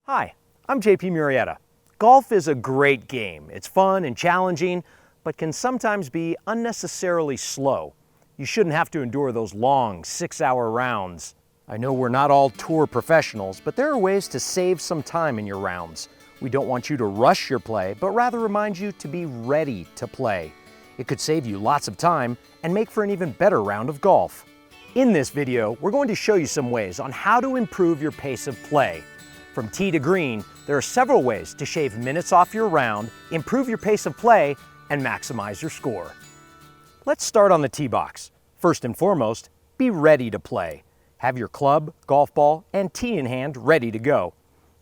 Hi, I'm JP Murrieta. Golf is a great game. It's fun and challenging, but can sometimes be unnecessarily slow. You shouldn't have to endure those long 6-hour rounds. I know we're not all tour professionals, but there are ways to save some time in your rounds. We don't want you to rush your play, but rather remind you to be ready to play. It could save you lots of time and make for an even better round of golf. In this video, we're going to show you some ways on how to improve your pace of play. From tee to green, there are several ways to shave minutes off your round, improve your pace of play, and maximize your score. Let's start on the tee box. First and foremost, be ready to play. Have your club, golf ball, and tee in hand ready to go.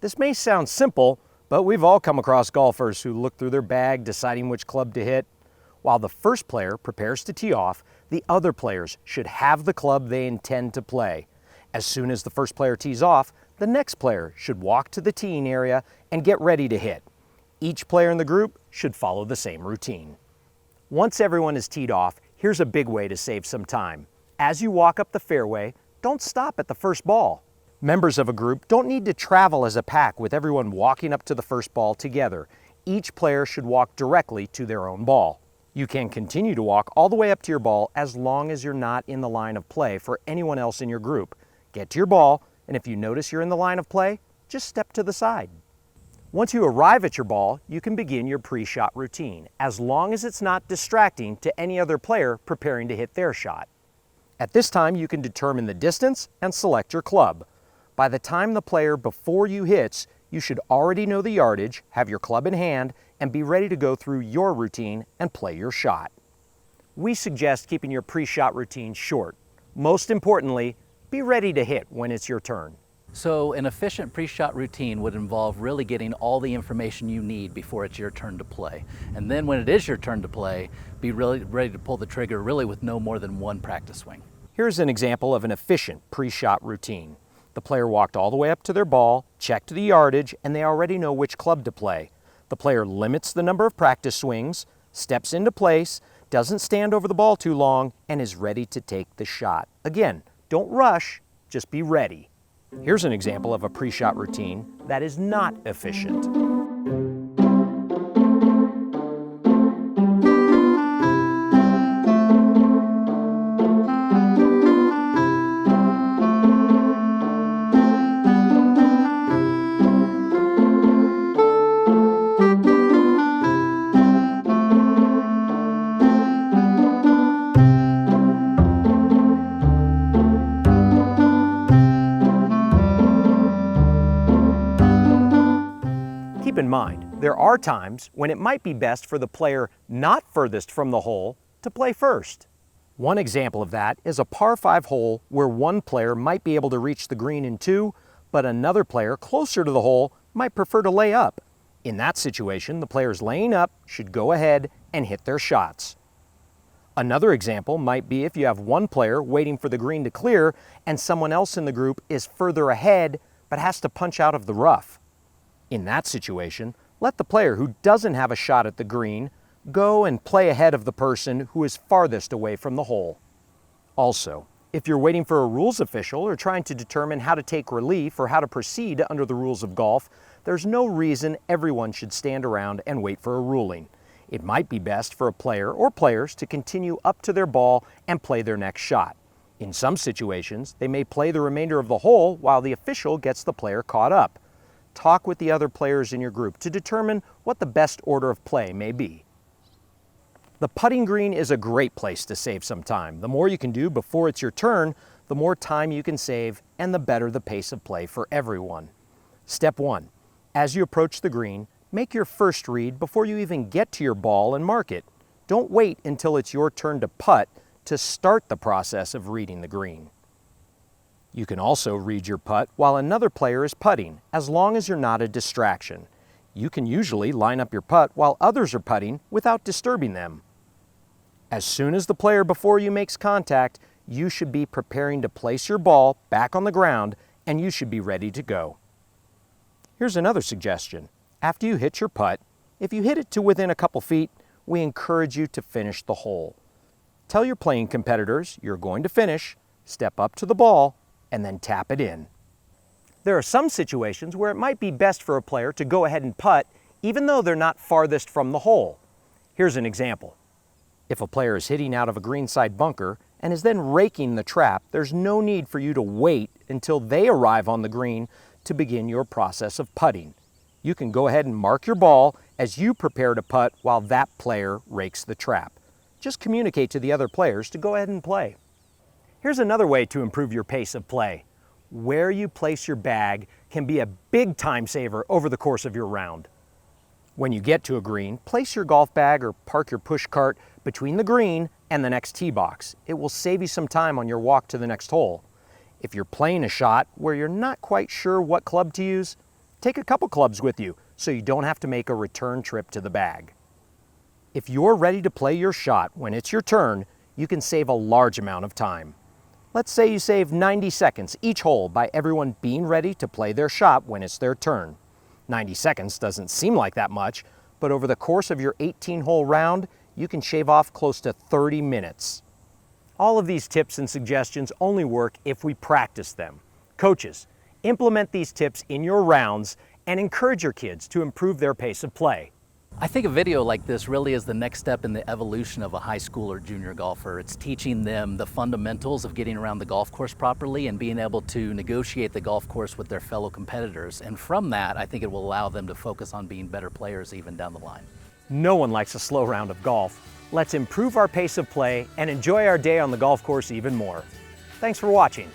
This may sound simple, but we've all come across golfers who look through their bag deciding which club to hit. While the first player prepares to tee off, the other players should have the club they intend to play. As soon as the first player tees off, the next player should walk to the teeing area and get ready to hit. Each player in the group should follow the same routine. Once everyone is teed off, here's a big way to save some time. As you walk up the fairway, don't stop at the first ball. Members of a group don't need to travel as a pack with everyone walking up to the first ball together. Each player should walk directly to their own ball. You can continue to walk all the way up to your ball as long as you're not in the line of play for anyone else in your group. Get to your ball, and if you notice you're in the line of play, just step to the side. Once you arrive at your ball, you can begin your pre-shot routine, as long as it's not distracting to any other player preparing to hit their shot. At this time, you can determine the distance and select your club. By the time the player before you hits, you should already know the yardage, have your club in hand, and be ready to go through your routine and play your shot. We suggest keeping your pre-shot routine short. Most importantly, be ready to hit when it's your turn. So an efficient pre-shot routine would involve really getting all the information you need before it's your turn to play. And then when it is your turn to play, be really ready to pull the trigger really with no more than one practice swing. Here's an example of an efficient pre-shot routine. The player walked all the way up to their ball, checked the yardage, and they already know which club to play. The player limits the number of practice swings, steps into place, doesn't stand over the ball too long, and is ready to take the shot. Again, don't rush, just be ready. Here's an example of a pre-shot routine that is not efficient. Keep in mind, there are times when it might be best for the player not furthest from the hole to play first. One example of that is a par 5 hole where one player might be able to reach the green in 2, but another player closer to the hole might prefer to lay up. In that situation, the players laying up should go ahead and hit their shots. Another example might be if you have one player waiting for the green to clear and someone else in the group is further ahead but has to punch out of the rough. In that situation, let the player who doesn't have a shot at the green go and play ahead of the person who is farthest away from the hole. Also, if you're waiting for a rules official or trying to determine how to take relief or how to proceed under the rules of golf, there's no reason everyone should stand around and wait for a ruling. It might be best for a player or players to continue up to their ball and play their next shot. In some situations, they may play the remainder of the hole while the official gets the player caught up. Talk with the other players in your group to determine what the best order of play may be. The putting green is a great place to save some time. The more you can do before it's your turn, the more time you can save and the better the pace of play for everyone. Step 1. As you approach the green, make your first read before you even get to your ball and mark it. Don't wait until it's your turn to putt to start the process of reading the green. You can also read your putt while another player is putting, as long as you're not a distraction. You can usually line up your putt while others are putting without disturbing them. As soon as the player before you makes contact, you should be preparing to place your ball back on the ground and you should be ready to go. Here's another suggestion. After you hit your putt, if you hit it to within a couple feet, we encourage you to finish the hole. Tell your playing competitors you're going to finish, step up to the ball, and then tap it in. There are some situations where it might be best for a player to go ahead and putt even though they're not farthest from the hole. Here's an example. If a player is hitting out of a greenside bunker and is then raking the trap, there's no need for you to wait until they arrive on the green to begin your process of putting. You can go ahead and mark your ball as you prepare to putt while that player rakes the trap. Just communicate to the other players to go ahead and play. Here's another way to improve your pace of play. Where you place your bag can be a big time saver over the course of your round. When you get to a green, place your golf bag or park your push cart between the green and the next tee box. It will save you some time on your walk to the next hole. If you're playing a shot where you're not quite sure what club to use, take a couple clubs with you so you don't have to make a return trip to the bag. If you're ready to play your shot when it's your turn, you can save a large amount of time. Let's say you save 90 seconds each hole by everyone being ready to play their shot when it's their turn. 90 seconds doesn't seem like that much, but over the course of your 18-hole round, you can shave off close to 30 minutes. All of these tips and suggestions only work if we practice them. Coaches, implement these tips in your rounds and encourage your kids to improve their pace of play. I think a video like this really is the next step in the evolution of a high school or junior golfer. It's teaching them the fundamentals of getting around the golf course properly and being able to negotiate the golf course with their fellow competitors. And from that, I think it will allow them to focus on being better players even down the line. No one likes a slow round of golf. Let's improve our pace of play and enjoy our day on the golf course even more. Thanks for watching.